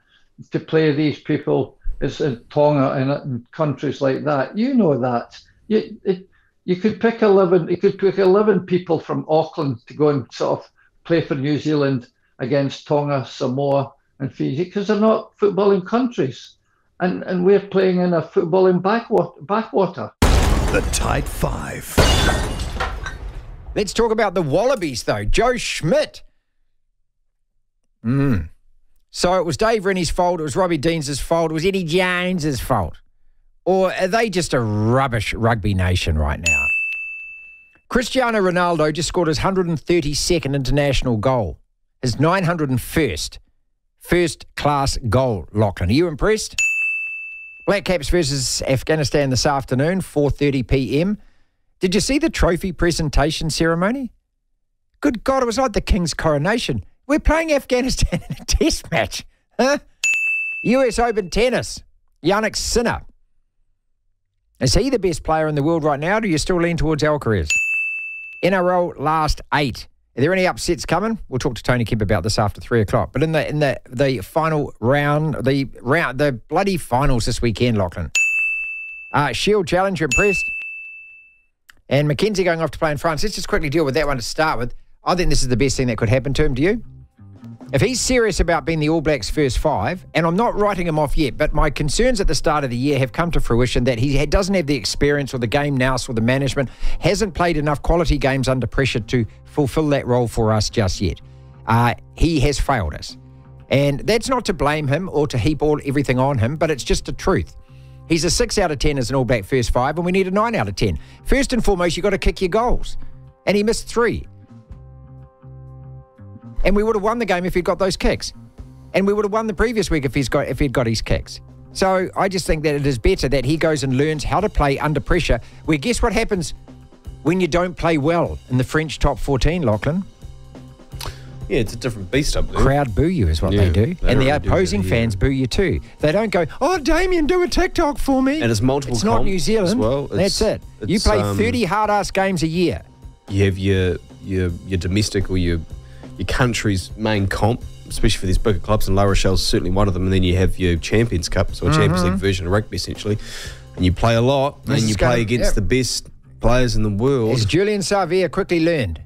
play these people as in Tonga and countries like that. You know that. You could pick 11. You could pick 11 people from Auckland to go and sort of play for New Zealand against Tonga, Samoa, and Fiji, because they're not footballing countries. And we're playing in a footballing backwater. The Tight Five. Let's talk about the Wallabies, though. Joe Schmidt. So it was Dave Rennie's fault. It was Robbie Deans' fault. It was Eddie Jones' fault. Or are they just a rubbish rugby nation right now? Cristiano Ronaldo just scored his 132nd international goal. His 901st first-class goal, Lachlan. Are you impressed? Black Caps versus Afghanistan this afternoon, 4:30 p.m. Did you see the trophy presentation ceremony? Good God, it was like the King's coronation. We're playing Afghanistan in a test match. Huh? US Open tennis. Yannick Sinner. Is he the best player in the world right now, or do you still lean towards Alcaraz? NRL last 8. Are there any upsets coming? We'll talk to Tony Kemp about this after 3 o'clock. But in the final round, the bloody finals this weekend, Lachlan. Shield Challenger impressed. And Mackenzie going off to play in France. Let's just quickly deal with that one to start with. I think this is the best thing that could happen to him. Do you? If he's serious about being the All Blacks' first 5, and I'm not writing him off yet, but my concerns at the start of the year have come to fruition that he doesn't have the experience or the game nous or the management, hasn't played enough quality games under pressure to fulfill that role for us just yet. He has failed us. And that's not to blame him or to heap everything on him, but it's just the truth. He's a 6 out of 10 as an All Black first 5, and we need a 9 out of 10. First and foremost, you've got to kick your goals. And he missed 3. And we would have won the game if he'd got those kicks. And we would have won the previous week if he'd got his kicks. So I just think that it is better that he goes and learns how to play under pressure, where guess what happens when you don't play well in the French top 14, Lachlan? Yeah, it's a different beast up there. Crowd boo you is what they do. And the opposing fans boo you too. They don't go, oh, Damien, do a TikTok for me. And it's multiple It's not New Zealand. As well. That's it. You play 30 hard-ass games a year. You have your domestic or your country's main comp, especially for these bigger clubs, and La Rochelle's certainly one of them, and then you have your Champions Cup, so a Champions League version of rugby, essentially. And you play a lot, and you play against the best players in the world. As Julian Savia quickly learned.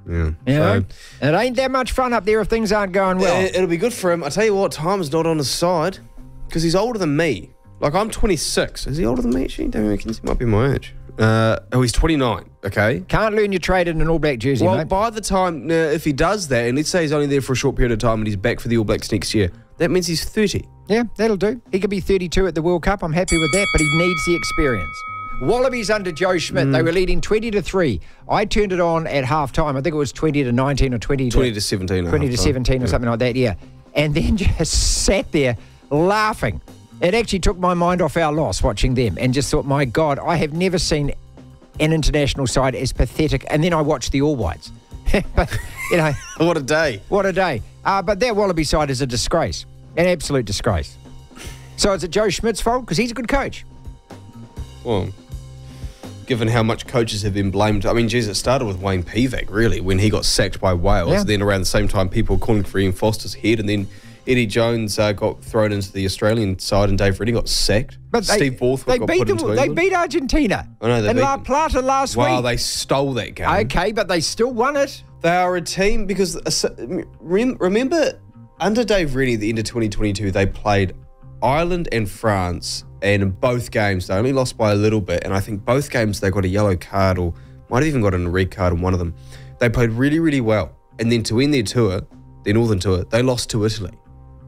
Yeah. You know? And it ain't that much fun up there if things aren't going well. It'll be good for him. I tell you what, time's not on his side, because he's older than me. Like, I'm 26. Is he older than me, actually? Damien McKenzie might be my age. He's 29. Okay. Can't learn your trade in an All Black jersey, Well, mate. by the time, if he does that, and let's say he's only there for a short period of time and he's back for the All Blacks next year, that means he's 30. Yeah, that'll do. He could be 32 at the World Cup. I'm happy with that, but he needs the experience. Wallabies under Joe Schmidt, they were leading 20-3. I turned it on at half-time. I think it was 20-19 or 20 to 17. 20 to 17 or something like that, yeah. And then just sat there laughing. It actually took my mind off our loss watching them and just thought, my God, I have never seen an international side as pathetic. And then I watched the All Whites. But, you know. What a day. What a day. But that Wallaby side is a disgrace. An absolute disgrace. So is it Joe Schmidt's fault? Because he's a good coach. Well, given how much coaches have been blamed. I mean, geez, it started with Wayne Pivac, really, when he got sacked by Wales. Yeah. Then around the same time, people were calling for Ian Foster's head. And then Eddie Jones got thrown into the Australian side and Dave Reddy got sacked. But Steve Borthwick got put into They England. beat Argentina I know, they in beat La them. Plata last week. Wow, they stole that game. Okay, but they still won it. They are a team because, remember, under Dave Reddy at the end of 2022, they played Ireland and France, and in both games, they only lost by a little bit, and I think both games they got a yellow card or might have even got a red card in one of them. They played really, really well. And then to end their tour, their Northern tour, they lost to Italy.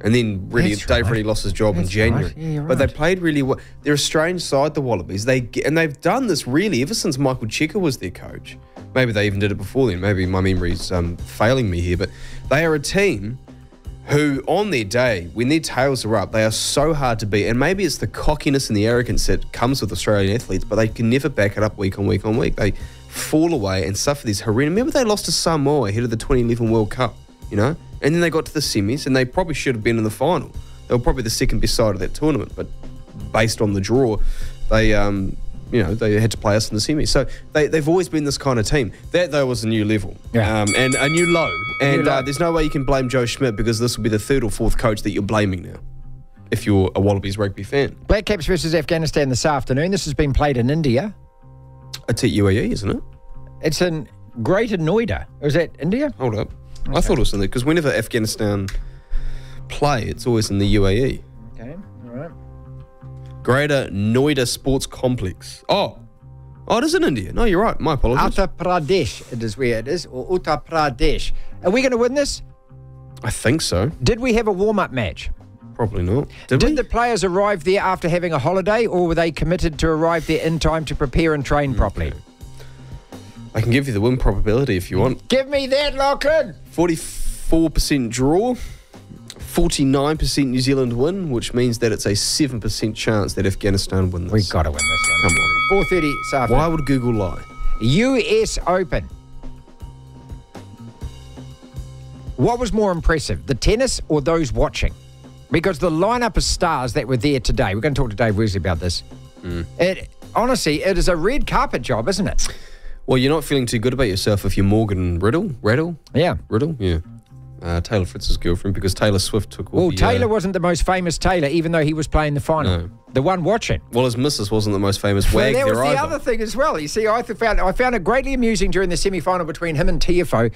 And then Dave Reddy lost his job in January. Right. Yeah, you're but they right. played really well. They're a strange side, the Wallabies. And they've done this really ever since Michael Cheika was their coach. Maybe they even did it before then. Maybe my memory's failing me here. But they are a team who, on their day, when their tails are up, they are so hard to beat. And maybe it's the cockiness and the arrogance that comes with Australian athletes, but they can never back it up week on week on week. They fall away and suffer these horrendous. Remember they lost to Samoa ahead of the 2011 World Cup, you know? And then they got to the semis, and they probably should have been in the final. They were probably the second best side of that tournament, but based on the draw, they they had to play us in the semis. So they've always been this kind of team. That, though, was a new level and a new low. And there's no way you can blame Joe Schmidt because this will be the third or fourth coach that you're blaming now, if you're a Wallabies rugby fan. Black Caps versus Afghanistan this afternoon. This has been played in India. It's at UAE, isn't it? It's in Greater Noida. Or is that India? Hold up. Okay. I thought it was in there because whenever Afghanistan play, it's always in the UAE. Okay, all right. Greater Noida Sports Complex. Oh, it is in India. No, you're right. My apologies. Uttar Pradesh, it is where it is, or Uttar Pradesh. Are we going to win this? I think so. Did we have a warm-up match? Probably not. Did the players arrive there after having a holiday, or were they committed to arrive there in time to prepare and train properly? I can give you the win probability if you want. Give me that, Lachlan. 44% draw, 49% New Zealand win, which means that it's a 7% chance that Afghanistan win this. We've got to win this one. Come on. 4:30 this afternoon. Why would Google lie? US Open. What was more impressive, the tennis or those watching? Because the lineup of stars that were there today, we're going to talk to Dave Wesley about this. Honestly, it is a red carpet job, isn't it? Well, you're not feeling too good about yourself if you're Morgan Riddle? Yeah. Riddle? Yeah. Taylor Fritz's girlfriend, because Taylor Swift took all the... Taylor wasn't the most famous Taylor, even though he was playing the final. No. The one watching. Well, his missus wasn't the most famous wag That was there the either. other thing as well. You see, I found it greatly amusing during the semi-final between him and Tiafoe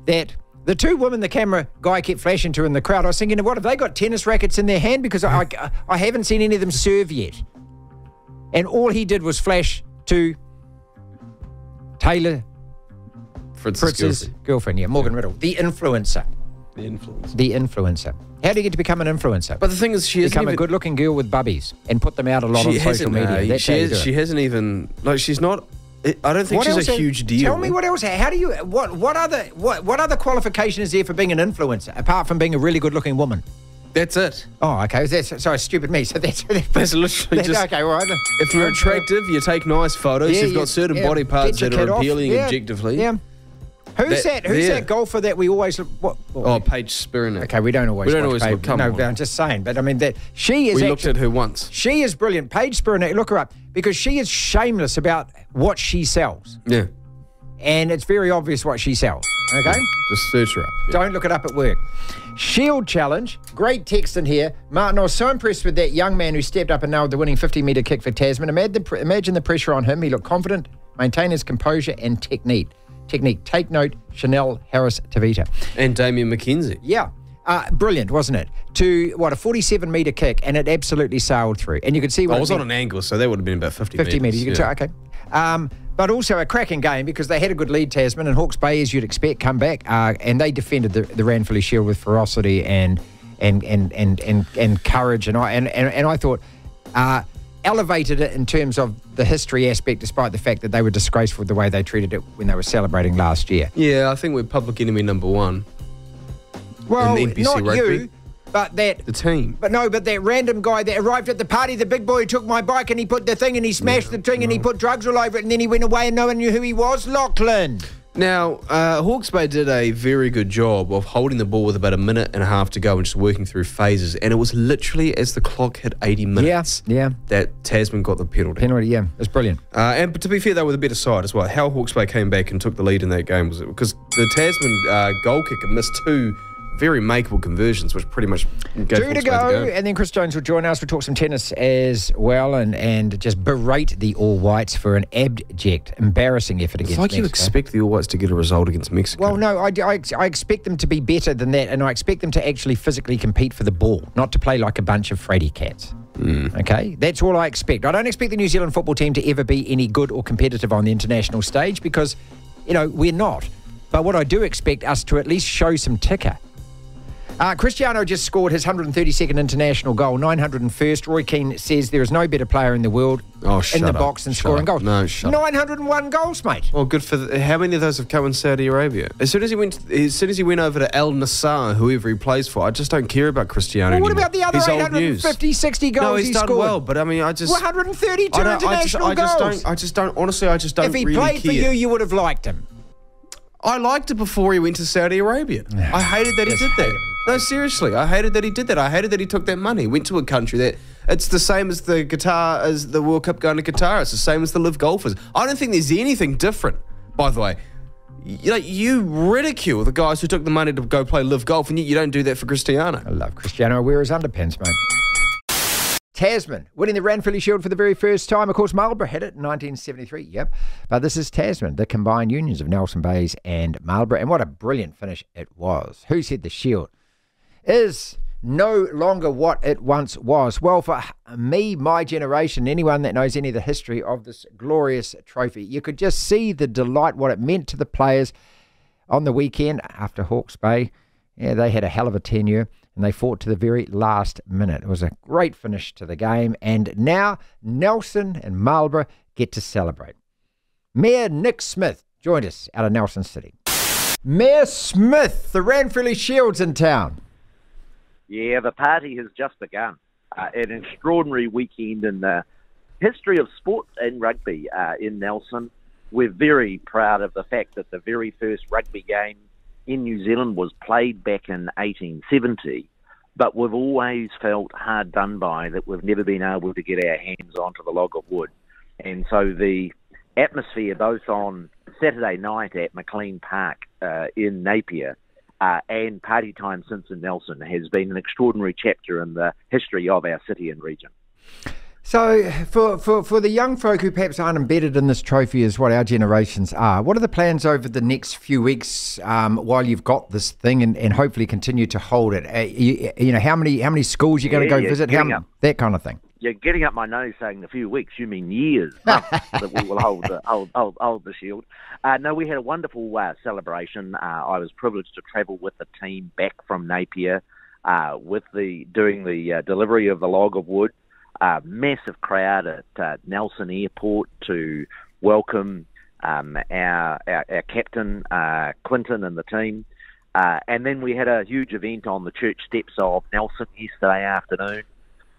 that the two women the camera guy kept flashing to in the crowd, I was thinking, what, have they got tennis rackets in their hand? Because I haven't seen any of them serve yet. And all he did was flash to Taylor Fritz's girlfriend, Morgan Riddle, the influencer. The influencer. How do you get to become an influencer? But the thing is, she hasn't become a good-looking girl with bubbies and put them out a lot on social media. That's how you do it. She hasn't even... Like, she's not... I don't think she's a huge deal. Tell me what else. How do you... What other qualification is there for being an influencer, apart from being a really good-looking woman? That's it. Oh, okay. Sorry, stupid me. So that's literally just... Okay, all right. If you're attractive, you take nice photos. You've got certain body parts that are appealing objectively. Yeah. Who's that golfer that we always... Paige Spiranek. Okay, we don't always look. Come on. I'm just saying. But I mean, we looked at her once. She is brilliant. Paige Spiranek, look her up. Because she is shameless about what she sells. Yeah. And it's very obvious what she sells. Okay? Just search her up. Yeah. Don't look it up at work. Shield Challenge. Great text in here. Martin, I was so impressed with that young man who stepped up and nailed the winning 50-metre kick for Tasman. Imagine the pressure on him. He looked confident, maintained his composure and technique. Take note, Chanel Harris-Tavita. And Damien McKenzie. Yeah. Brilliant, wasn't it? To, a 47-metre kick, and it absolutely sailed through. And you could see... I was on an angle, so that would have been about 50 metres. 50 metres. You could tell, okay. But also a cracking game because they had a good lead, Tasman, and Hawke's Bay, as you'd expect, come back and they defended the Ranfurly Shield with ferocity and courage. And I thought elevated it in terms of the history aspect, despite the fact that they were disgraceful with the way they treated it when they were celebrating last year. Yeah, I think we're public enemy number one. Well, in NPC not rugby. you. But the team. But that random guy that arrived at the party, the big boy who took my bike and he put the thing and he smashed the thing and he put drugs all over it and then he went away and no one knew who he was, Lachlan. Now, Hawke's Bay did a very good job of holding the ball with about a minute and a half to go and just working through phases. And it was literally as the clock hit 80 minutes that Tasman got the penalty. Yeah. It was brilliant. And to be fair, they were the better side as well. How Hawke's Bay came back and took the lead in that game was because the Tasman goal kicker missed two very makeable conversions, which pretty much gave Two to go, and then Chris Jones will join us. We'll talk some tennis as well and just berate the All Whites for an abject, embarrassing effort against Mexico. It's like you expect the All Whites to get a result against Mexico. Well, no, I expect them to be better than that, and I expect them to actually physically compete for the ball, not to play like a bunch of fraidy cats. Okay? That's all I expect. I don't expect the New Zealand football team to ever be any good or competitive on the international stage because, we're not. But what I do expect us to at least show some ticker. Cristiano just scored his 132nd international goal, 901st. Roy Keane says there is no better player in the world in the box than scoring goals. No, shut 901 goals, mate. Well, good for how many of those have come in Saudi Arabia? As soon as he went over to Al Nassr, whoever he plays for, I just don't care about Cristiano what anymore. about the other 850, 60 goals no, he's done scored? well, but I mean, 132 international goals. I just don't If he really played care. for you, you would have liked him. I liked it before he went to Saudi Arabia. I hated that he did that. No, seriously, I hated that he did that. I hated that he took that money, went to a country that it's the same as the World Cup going to Qatar. It's the same as the Live Golfers. I don't think there's anything different, by the way. You ridicule the guys who took the money to go play Live Golf, and yet you don't do that for Cristiano. I love Cristiano. I wear his underpants, mate. Tasman winning the Ranfurly Shield for the very first time. Of course, Marlborough had it in 1973. Yep. But this is Tasman, the combined unions of Nelson Bays and Marlborough. And what a brilliant finish it was. Who said the Shield is no longer what it once was? Well, for me, my generation, anyone that knows any of the history of this glorious trophy, you could just see the delight, what it meant to the players on the weekend after Hawke's Bay. Yeah, they had a hell of a tenure. And they fought to the very last minute. It was a great finish to the game. And now Nelson and Marlborough get to celebrate. Mayor Nick Smith joined us out of Nelson City. Mayor Smith, the Ranfurly Shield's in town. Yeah, the party has just begun. An extraordinary weekend in the history of sport and rugby in Nelson. We're very proud of the fact that the very first rugby game in New Zealand was played back in 1870, but we've always felt hard done by that we've never been able to get our hands onto the log of wood. And so the atmosphere both on Saturday night at McLean Park in Napier and party time since in Nelson has been an extraordinary chapter in the history of our city and region. So for the young folk who perhaps aren't embedded in this trophy as what our generations are, what are the plans over the next few weeks while you've got this thing and hopefully continue to hold it? How many schools you're going to go visit, that kind of thing? You're getting up my nose saying a few weeks. You mean years that we will hold the Shield. No, we had a wonderful celebration. I was privileged to travel with the team back from Napier doing the delivery of the log of wood. Massive crowd at Nelson Airport to welcome our captain, Clinton, and the team. And then we had a huge event on the church steps of Nelson yesterday afternoon.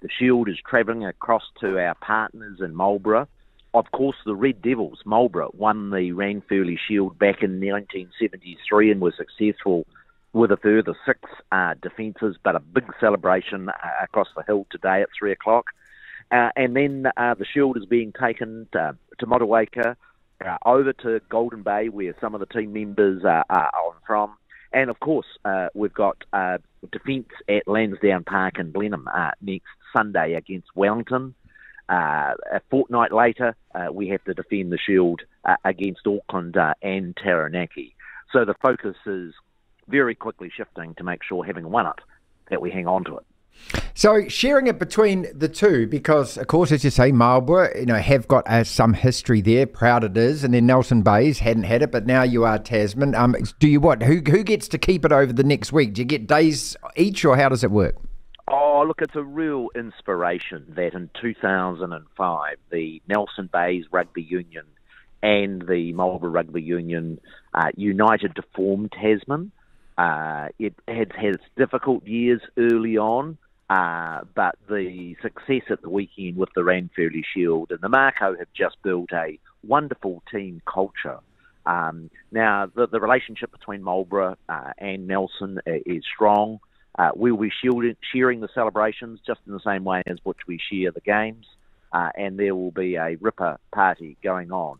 The Shield is travelling across to our partners in Marlborough. Of course, the Red Devils, Marlborough, won the Ranfurly Shield back in 1973 and were successful with a further 6 defences, but a big celebration across the hill today at 3 o'clock. And then the Shield is being taken to Motueka, over to Golden Bay, where some of the team members are from. And, of course, we've got defence at Lansdowne Park in Blenheim next Sunday against Wellington. A fortnight later, we have to defend the Shield against Auckland and Taranaki. So the focus is very quickly shifting to make sure, having won it, that we hang on to it. So sharing it between the two, because of course, as you say, Marlborough, have got some history there. Proud it is, and then Nelson Bays hadn't had it, but now you are Tasman. Do you what? Who gets to keep it over the next week? Do you get days each, or how does it work? Oh, look, it's a real inspiration that in 2005, the Nelson Bays Rugby Union and the Marlborough Rugby Union united to form Tasman. It had its difficult years early on, but the success at the weekend with the Ranfurly Shield and the Marco have just built a wonderful team culture. Now, the relationship between Marlborough and Nelson is strong. We'll be sharing the celebrations just in the same way as which we share the games, and there will be a ripper party going on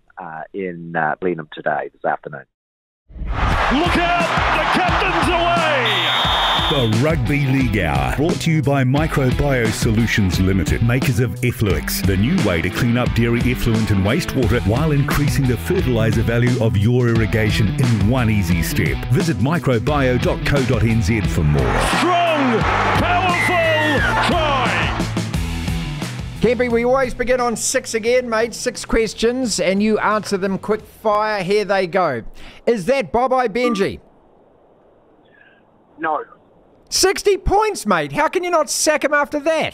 in Blenheim today, this afternoon. Look out! The captain's away! The Rugby League Hour, brought to you by Microbiome Solutions Limited, makers of Effluix, the new way to clean up dairy effluent and wastewater while increasing the fertiliser value of your irrigation in one easy step. Visit microbio.co.nz for more. Strong, powerful, try! Kempy, we always begin on 6 again, mate. 6 questions, and you answer them quick fire. Here they go. Is that Bob-I Benji? No. 60 points, mate. How can you not sack him after that?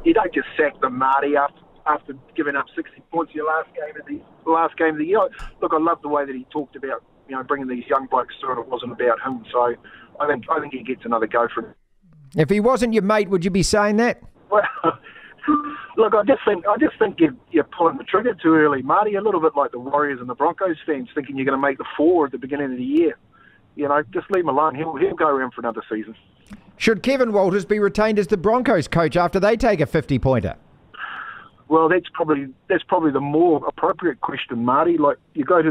You don't just sack them, Marty, after giving up 60 points in your last game of the year. Look, I love the way that he talked about bringing these young blokes through, and it wasn't about him. So I think he gets another go for it. If he wasn't your mate, would you be saying that? Well, look, I just think you're pulling the trigger too early, Marty. A little bit like the Warriors and the Broncos fans thinking you're going to make the 4 at the beginning of the year. Just leave him alone. He'll go around for another season. Should Kevin Walters be retained as the Broncos coach after they take a 50-pointer? Well, that's probably the more appropriate question, Marty. Like you go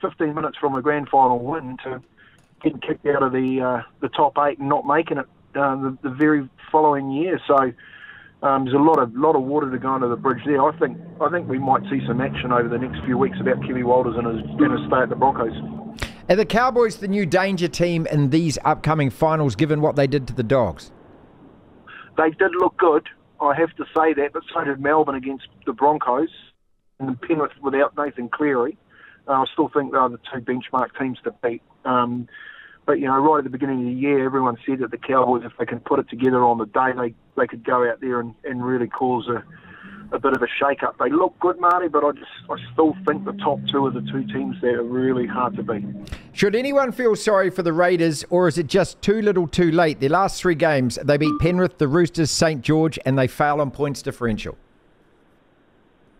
15 minutes from a grand final win to getting kicked out of the top 8 and not making it the very following year. So there's a lot of water to go under the bridge there. I think we might see some action over the next few weeks about Kiwi Walters and his stay at the Broncos. Are the Cowboys the new danger team in these upcoming finals, given what they did to the Dogs? They did look good, I have to say that, but so did Melbourne against the Broncos and Penrith without Nathan Cleary. I still think they're the 2 benchmark teams to beat. But, right at the beginning of the year, everyone said that the Cowboys, if they can put it together on the day, they could go out there and really cause a bit of a shake-up. They look good, Marty, but I still think the top 2 are the 2 teams there are really hard to beat. Should anyone feel sorry for the Raiders, or is it just too little too late? Their last 3 games, they beat Penrith, the Roosters, St George, and they fail on points differential.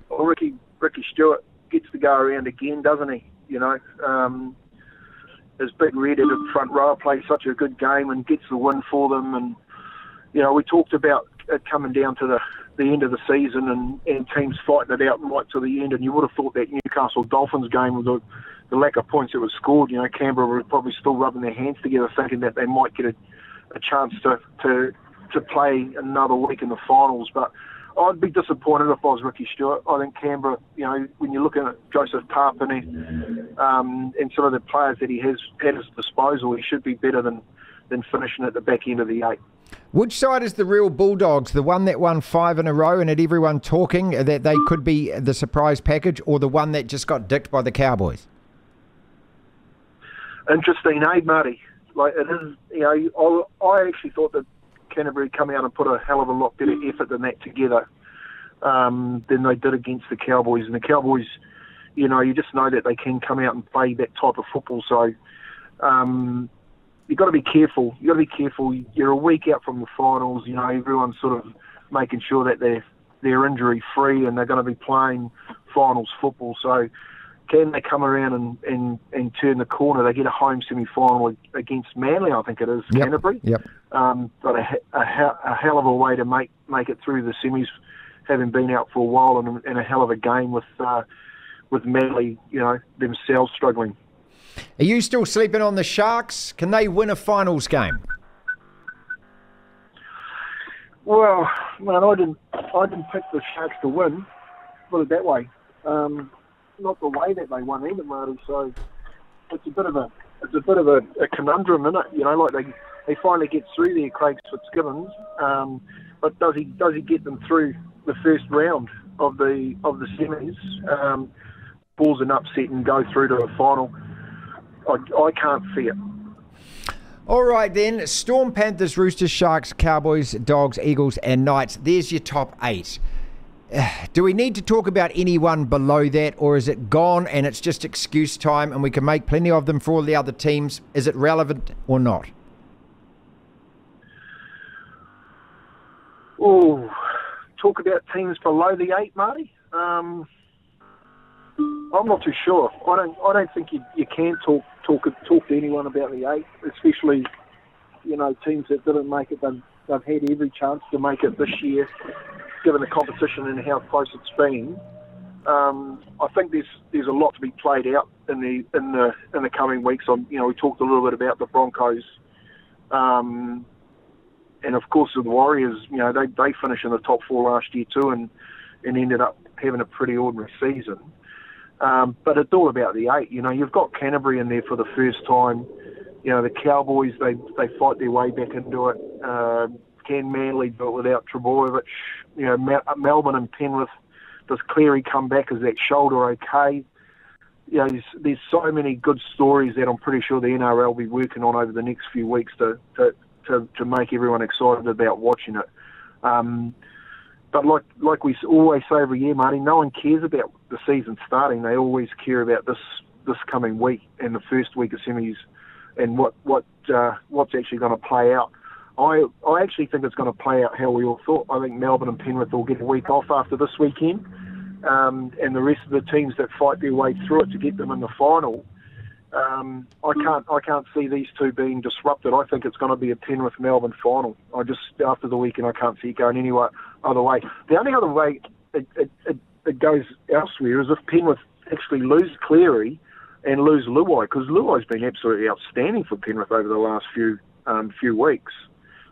Well, Ricky Stewart gets to go around again, doesn't he? His big red at the front row plays such a good game and gets the win for them. And, we talked about it coming down to the end of the season and teams fighting it out right to the end. And you would have thought that Newcastle Dolphins game with the lack of points that was scored, Canberra were probably still rubbing their hands together thinking that they might get a chance to play another week in the finals. But I'd be disappointed if I was Ricky Stewart. I think Canberra, when you're looking at Joseph Tarpany and some of the players that he has at his disposal, he should be better than finishing at the back end of the 8. Which side is the real Bulldogs? The one that won 5 in a row and had everyone talking that they could be the surprise package, or the one that just got dicked by the Cowboys? Interesting, Marty? Like it is, I actually thought that Canterbury come out and put a hell of a lot better effort than that together than they did against the Cowboys. And the Cowboys, you just know that they can come out and play that type of football. So you've got to be careful. You're a week out from the finals. Everyone's sort of making sure that they're injury free and they're going to be playing finals football. So can they come around and turn the corner? They get a home semi-final against Manly, I think it is, Canterbury. Yep. Got a hell of a way to make it through the semis, having been out for a while, and a hell of a game with Manly, themselves struggling. Are you still sleeping on the Sharks? Can they win a finals game? Well, man, I didn't pick the Sharks to win. Put it that way. Not the way that they won either, Marty. So it's a bit of a conundrum, isn't it? Like he finally gets through there, Craig Fitzgibbons. But does he get them through the first round of the semis? Balls an upset and go through to a final? I can't see it. All right then, Storm, Panthers, Roosters, Sharks, Cowboys, Dogs, Eagles and Knights. There's your top 8. Do we need to talk about anyone below that, or is it gone and it's just excuse time and we can make plenty of them for all the other teams? Is it relevant or not? Oh, talk about teams below the 8, Marty. I'm not too sure. I don't think you can talk to anyone about the 8, especially teams that didn't make it. They've had every chance to make it this year, given the competition and how close it's been. I think there's a lot to be played out in the coming weeks. We talked a little bit about the Broncos, and of course the Warriors. They finished in the top 4 last year too, and ended up having a pretty ordinary season. But it's all about the 8. You've got Canterbury in there for the first time. The Cowboys, they fight their way back into it. Can Manly do it without Trebojevic? Melbourne and Penrith, does Cleary come back? Is that shoulder okay? There's so many good stories that I'm pretty sure the NRL will be working on over the next few weeks to make everyone excited about watching it. But like we always say every year, Marty, no one cares about the season starting. They always care about this coming week and the first week of semis and what's actually going to play out. I actually think it's going to play out how we all thought. I think Melbourne and Penrith will get a week off after this weekend, and the rest of the teams that fight their way through it to get them in the final. I can't see these two being disrupted. I think it's going to be a Penrith-Melbourne final. After the weekend, I can't see it going any other way. The only other way it goes elsewhere is if Penrith actually lose Cleary and lose Luai, because Luai's been absolutely outstanding for Penrith over the last few weeks.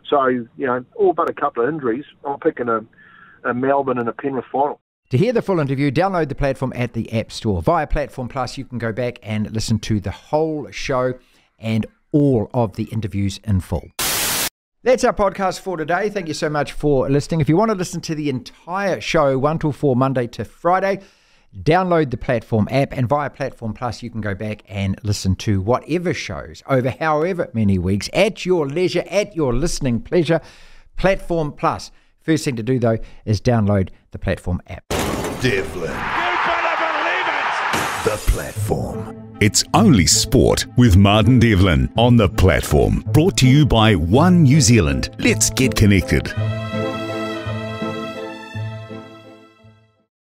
So, all but a couple of injuries, I'm picking a Melbourne and a Penrith final. To hear the full interview, download the platform at the App Store. Via Platform Plus, you can go back and listen to the whole show and all of the interviews in full. That's our podcast for today. Thank you so much for listening. If you want to listen to the entire show, 1 till 4, Monday to Friday, download the Platform app, and via Platform Plus, you can go back and listen to whatever shows over however many weeks at your leisure, at your listening pleasure. Platform Plus. First thing to do, though, is download the Platform app. Devlin. The Platform. It's only sport with Martin Devlin on The Platform. Brought to you by One New Zealand. Let's get connected.